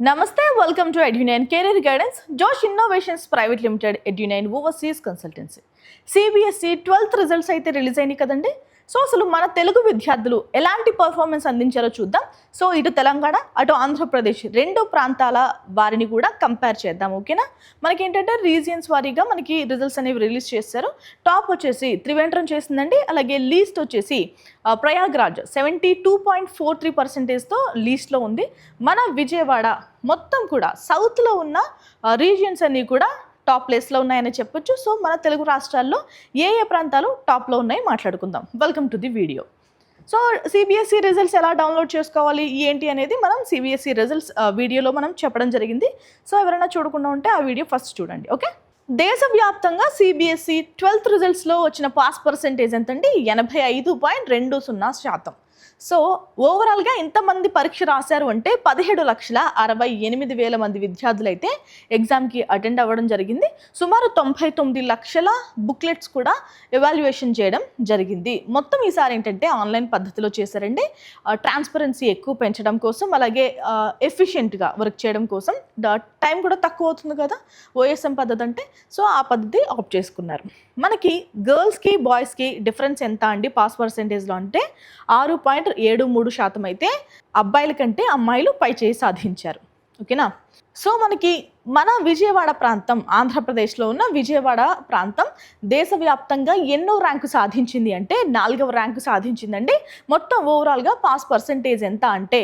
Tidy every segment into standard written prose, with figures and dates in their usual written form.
Namaste, welcome to EduNine Career Guidance, Josh Innovations Private Limited, EduNine Overseas Consultancy. CBSE 12th results అయితే release అయినాయి కదండి. So అసలు మన తెలుగు విద్యార్థులు ఎలాంటి పర్ఫార్మెన్స్ అందించారో చూద్దాం. సో ఇటు తెలంగాణ అటు ఆంధ్రప్రదేశ్ రెండు ప్రాంతాల వారిని కూడా కంపేర్ చేద్దాం. ఓకేనా, మనకి ఏంటంటే రీజియన్స్ వారీగా మనకి రిజల్ట్స్ అనేవి రిలీజ్ చేశారు. టాప్ వచ్చేసి త్రివేంద్రం చేసిందండి. అలాగే లీస్ట్ వచ్చేసి ప్రయాగ్రాజ్ 72.43%తో లీస్ట్లో ఉంది. మన విజయవాడ మొత్తం కూడా సౌత్లో ఉన్న రీజియన్స్ అన్నీ కూడా టాప్ ప్లేస్లో ఉన్నాయని చెప్పొచ్చు. సో మన తెలుగు రాష్ట్రాల్లో ఏ ప్రాంతాలు టాప్లో ఉన్నాయి మాట్లాడుకుందాం. Welcome to the video. So CBSE results ఎలా డౌన్లోడ్ చేసుకోవాలి ఏంటి అనేది మనం సిబిఎస్ఈ రిజల్ట్స్ వీడియోలో మనం చెప్పడం జరిగింది. సో ఎవరైనా చూడకుండా ఉంటే ఆ వీడియో ఫస్ట్ చూడండి. ఓకే, దేశవ్యాప్తంగా సిబిఎస్ఈ 12th రిజల్ట్స్లో వచ్చిన పాస్ పర్సెంటేజ్ ఎంతండి? 85.20%. సో ఓవరాల్గా ఇంతమంది పరీక్ష రాశారు అంటే 17,68,000 మంది విద్యార్థులు అయితే ఎగ్జామ్కి అటెండ్ అవ్వడం జరిగింది. సుమారు 99 లక్షల బుక్లెట్స్ కూడా ఎవాల్యుయేషన్ చేయడం జరిగింది. మొత్తం ఈసారి ఏంటంటే ఆన్లైన్ పద్ధతిలో చేశారండి. ట్రాన్స్పరెన్సీ ఎక్కువ పెంచడం కోసం, అలాగే ఎఫిషియెంట్గా వర్క్ చేయడం కోసం. టైం కూడా తక్కువ అవుతుంది కదా ఓఎస్ఎం పద్ధతి అంటే. సో ఆ పద్ధతి ఆప్ట్ చేసుకున్నారు. మనకి గర్ల్స్కి బాయ్స్కి డిఫరెన్స్ ఎంత అండి పాస్ పర్సెంటేజ్లో అంటే 6.73% అయితే అబ్బాయిల కంటే అమ్మాయిలు పై చేయి సాధించారు. ఓకేనా, సో మనకి మన విజయవాడ ప్రాంతం, ఆంధ్రప్రదేశ్లో ఉన్న విజయవాడ ప్రాంతం దేశవ్యాప్తంగా ఎన్నో ర్యాంకు సాధించింది అంటే 4వ ర్యాంకు సాధించిందండి. మొత్తం ఓవరాల్గా పాస్ పర్సెంటేజ్ ఎంత అంటే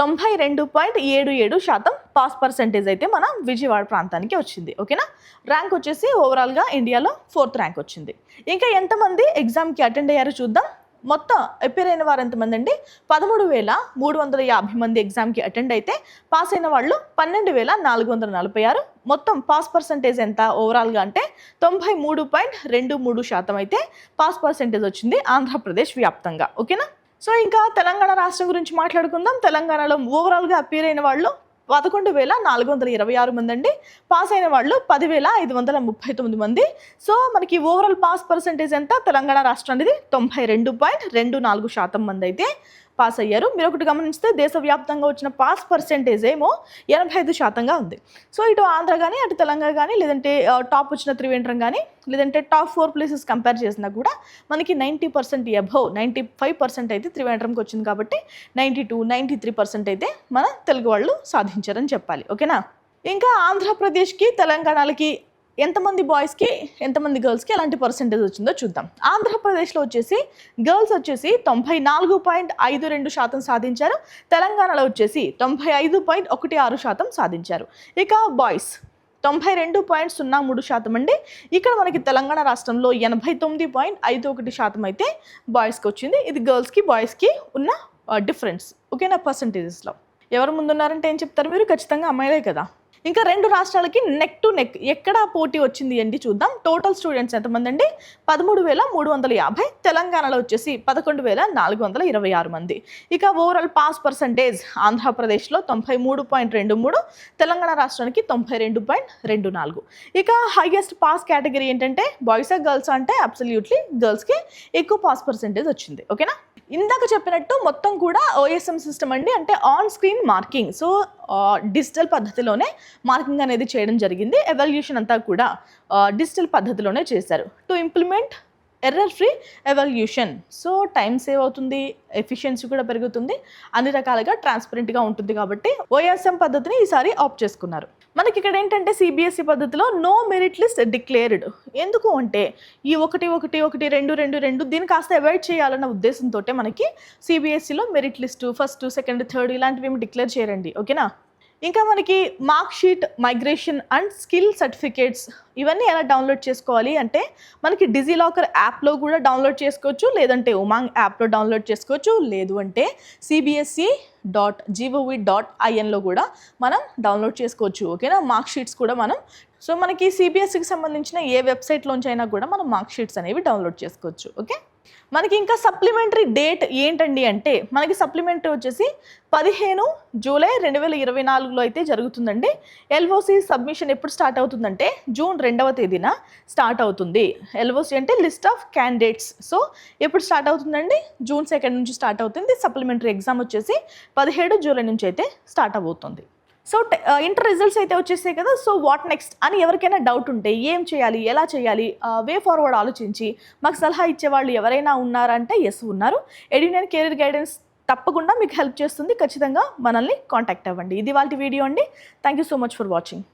92.77% పాస్ పర్సెంటేజ్ అయితే మన విజయవాడ ప్రాంతానికి వచ్చింది. ఓకేనా, ర్యాంక్ వచ్చేసి ఓవరాల్గా ఇండియాలో 4th ర్యాంక్ వచ్చింది. ఇంకా ఎంతమంది ఎగ్జామ్కి అటెండ్ అయ్యారో చూద్దాం. మొత్తం అపీర్ అయిన వారు ఎంతమంది అండి? 13,350 మంది ఎగ్జామ్కి అటెండ్ అయితే పాస్ అయిన వాళ్ళు 12,446. మొత్తం పాస్ పర్సెంటేజ్ ఎంత ఓవరాల్గా అంటే 93.23% అయితే పాస్ పర్సెంటేజ్ వచ్చింది ఆంధ్రప్రదేశ్ వ్యాప్తంగా. ఓకేనా, సో ఇంకా తెలంగాణ రాష్ట్రం గురించి మాట్లాడుకుందాం. తెలంగాణలో ఓవరాల్గా అపీర్ అయిన వాళ్ళు 11,426 మంది అండి. పాస్ అయిన వాళ్ళు 10,539 మంది. సో మనకి ఓవరాల్ పాస్ పర్సెంటేజ్ ఎంత తెలంగాణ రాష్ట్రానికి? 92.24% మంది అయితే పాస్ అయ్యారు. మీరు ఒకటి గమనిస్తే దేశవ్యాప్తంగా వచ్చిన పాస్ పర్సెంటేజ్ ఏమో 85%గా ఉంది. సో ఇటు ఆంధ్ర కానీ అటు తెలంగాణ కానీ, లేదంటే టాప్ వచ్చిన త్రివేంద్రం కానీ, లేదంటే టాప్ 4 ప్లేసెస్ కంపేర్ చేసినా కూడా మనకి 90% అబౌవ్ 95% అయితే త్రివేంద్రంకి వచ్చింది. కాబట్టి 92-93% అయితే మన తెలుగు వాళ్ళు సాధించారని చెప్పాలి. ఓకేనా, ఇంకా ఆంధ్రప్రదేశ్కి తెలంగాణలకి ఎంతమంది బాయ్స్కి ఎంతమంది గర్ల్స్కి ఎలాంటి పర్సెంటేజ్ వచ్చిందో చూద్దాం. ఆంధ్రప్రదేశ్లో వచ్చేసి గర్ల్స్ వచ్చేసి 94.52% సాధించారు. తెలంగాణలో వచ్చేసి 95.16% సాధించారు. ఇక బాయ్స్ 92.03% అండి. ఇక్కడ మనకి తెలంగాణ రాష్ట్రంలో 89.51% అయితే బాయ్స్కి వచ్చింది. ఇది గర్ల్స్కి బాయ్స్కి ఉన్న డిఫరెన్స్. ఓకేనా, పర్సంటేజెస్లో ఎవరు ముందున్నారంటే ఏం చెప్తారు మీరు? ఖచ్చితంగా అమ్మాయిలే కదా. ఇంకా రెండు రాష్ట్రాలకి నెక్ టు నెక్ ఎక్కడ పోటీ వచ్చింది అండి చూద్దాం. టోటల్ స్టూడెంట్స్ ఎంతమంది అండి? 13,350. తెలంగాణలో వచ్చేసి 11,426 మంది. ఇక ఓవరాల్ పాస్ పర్సంటేజ్ ఆంధ్రప్రదేశ్లో 93.23, తెలంగాణ రాష్ట్రానికి 92.24. ఇక హైయెస్ట్ పాస్ కేటగిరీ ఏంటంటే బాయ్స్ గర్ల్స్ అంటే అబ్సల్యూట్లీ గర్ల్స్కి ఎక్కువ పాస్ పర్సంటేజ్ వచ్చింది. ఓకేనా, ఇందాక చెప్పినట్టు మొత్తం కూడా ఓఎస్ఎం సిస్టమ్ అండి, అంటే on screen marking. So digital పద్ధతిలోనే మార్కింగ్ అనేది చేయడం జరిగింది. ఎవాల్యుయేషన్ అంతా కూడా డిజిటల్ పద్ధతిలోనే చేశారు. To implement error free evaluation. So time save అవుతుంది, ఎఫిషియన్సీ కూడా పెరుగుతుంది, అన్ని రకాలుగా ట్రాన్స్పరెంట్గా ఉంటుంది. కాబట్టి ఓఎస్ఎం పద్ధతిని ఈసారి ఆప్ట్ చేసుకున్నారు. మనకి ఇక్కడ ఏంటంటే సిబిఎస్ఈ పద్ధతిలో నో మెరిట్ లిస్ట్ డిక్లేర్డ్. ఎందుకు అంటే ఈ 1-1-1-2-2-2 దీన్ని కాస్త అవాయిడ్ చేయాలన్న ఉద్దేశంతో మనకి సిబిఎస్ఈలో merit list 1st, 2nd, 3rd ఇలాంటివి ఏమి డిక్లేర్ చేయరండి. ఓకేనా, ఇంకా మనకి mark sheet, migration and skill certificates ఇవన్నీ ఎలా డౌన్లోడ్ చేసుకోవాలి అంటే మనకి డిజిలాకర్ యాప్లో కూడా డౌన్లోడ్ చేసుకోవచ్చు, లేదంటే ఉమాంగ్ యాప్లో డౌన్లోడ్ చేసుకోవచ్చు, లేదు అంటే cbse.gov.inలో కూడా మనం డౌన్లోడ్ చేసుకోవచ్చు. ఓకేనా, మార్క్ షీట్స్ కూడా మనం. సో మనకి సిబిఎస్ఈకి సంబంధించిన ఏ వెబ్సైట్లోంచి అయినా కూడా మనం మార్క్ షీట్స్ అనేవి డౌన్లోడ్ చేసుకోవచ్చు. ఓకే, మనకి ఇంకా సప్లిమెంటరీ డేట్ ఏంటండి అంటే మనకి సప్లిమెంటరీ వచ్చేసి 15 జూలై 2024లో అయితే జరుగుతుందండి. ఎల్ఓసి సబ్మిషన్ ఎప్పుడు స్టార్ట్ అవుతుందంటే జూన్ 2వ తేదీన స్టార్ట్ అవుతుంది. ఎల్ఓసి అంటే లిస్ట్ ఆఫ్ క్యాండిడేట్స్. సో ఎప్పుడు స్టార్ట్ అవుతుందండి? జూన్ 2 నుంచి స్టార్ట్ అవుతుంది. సప్లిమెంటరీ ఎగ్జామ్ వచ్చేసి 17 జూలై నుంచి అయితే స్టార్ట్ అవుతుంది. సో ఇంటర్ రిజల్ట్స్ అయితే వచ్చేసాయి కదా. సో వాట్ నెక్స్ట్ అని ఎవరికైనా డౌట్ ఉంటే ఏం చేయాలి, ఎలా చేయాలి, వే ఫార్వర్డ్ ఆలోచించి మాకు సలహా ఇచ్చేవాళ్ళు ఎవరైనా ఉన్నారంటే ఎస్ ఉన్నారు. ఎడ్యునైన్ కెరీర్ గైడెన్స్ తప్పకుండా మీకు హెల్ప్ చేస్తుంది. ఖచ్చితంగా మనల్ని కాంటాక్ట్ అవ్వండి. ఇది వాళ్ళ వీడియో అండి. Thank you so much for watching.